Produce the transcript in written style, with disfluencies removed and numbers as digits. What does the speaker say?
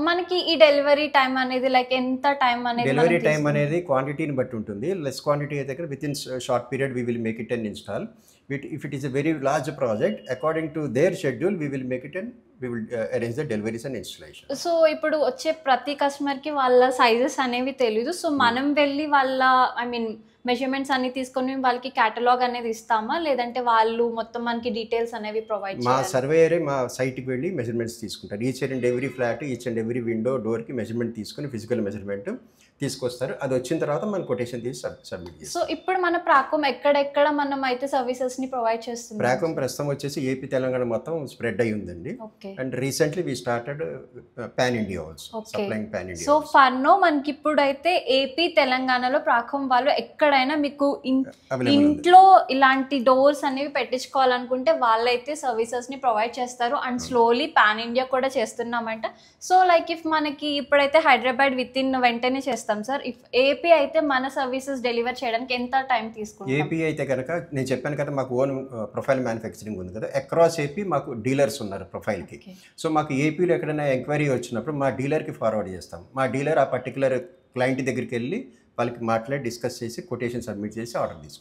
మనకి ఈ delivery time అనేది లైక్ ఎంత టైం అనేది డెలివరీ టైం అనేది క్వాంటిటీని బట్టి ఉంటుంది. లెస్ క్వాంటిటీ అయితే కనుక with in short period we will make it and install. If it is a very large project, according to their schedule, we will make it and we will arrange the deliveries and installation. So ఇప్పుడు వచ్చే ప్రతి కస్టమర్కి వాళ్ళ sizes అనేవి తెలీదు. So మనం వెళ్ళి వాళ్ళ ఐ మీన్ మెజర్మెంట్స్ అన్ని తీసుకొని వాళ్ళకి కేటలాగ్ అనేది ఇస్తామా, లేదంటే వాళ్ళు మొత్తం మనకి డీటెయిల్స్ అనేవి ప్రొవైడ్ మా సర్వేయరే మా సైట్కి వెళ్ళి మెజర్మెంట్స్ తీసుకుంటారు. Each and every flat, each and every window, డోర్కి మెజర్మెంట్ తీసుకొని ఫిజికల్ మెజర్మెంట్ తీసుకొస్తారు. అది వచ్చిన తర్వాత మనం కొటేషన్ తీసి సబ్మిట్ చేస్తాం. సో ఇప్పుడు మన ప్రాకోమ్ ఎక్కడెక్కడ మనం అయితే సర్వీసెస్ ని ప్రొవైడ్ చేస్తున్నాం? ప్రాకోమ్ ప్రస్తుతం వచ్చేసి ఏపీ తెలంగాణ మొత్తం స్ప్రెడ్ అయి ఉందండి. And recently we started pan India also, supplying pan India. So for now మనకి ఇప్పుడైతే ఏపీ తెలంగాణలో ప్రాకోమ్ వాళ్ళు ఎక్కడైనా మీకు ఇంట్లో ఇలాంటి డోర్స్ అనేవి పెట్టించుకోవాలనుకుంటే వాళ్ళైతే సర్వీసెస్ ని ప్రొవైడ్ చేస్తారు. అండ్ స్లోలీ పాన్ ఇండియా కూడా చేస్తున్నామంట. సో లైక్ ఇఫ్ మనకి ఇప్పుడైతే హైదరాబాద్ విత్ ఇన్ వెంటనే చేస్తాం సార్. ఇఫ్ ఏపీ అయితే మన సర్వీసెస్ డెలివర్ చేయడానికి ఎంత టైం తీసుకుంటాం? ఏపీ అయితే కనుక నేను చెప్పాను కదా, మాకు ఓన్ ప్రొఫైల్ మ్యానుఫ్యాక్చరింగ్ ఉంది కదా, అక్రాస్ ఏపీ మాకు డీలర్స్ ఉన్నారు ప్రొఫైల్కి. సో మాకు ఏపీలో ఎక్కడైనా ఎంక్వైరీ వచ్చినప్పుడు మా డీలర్కి ఫార్వర్డ్ చేస్తాం. మా డీలర్ ఆ పర్టికులర్ క్లయింట్ దగ్గరికి వెళ్ళి వాళ్ళకి మాట్లాడి డిస్కస్ చేసి కొటేషన్ సబ్మిట్ చేసి ఆర్డర్ తీసుకుంటాం.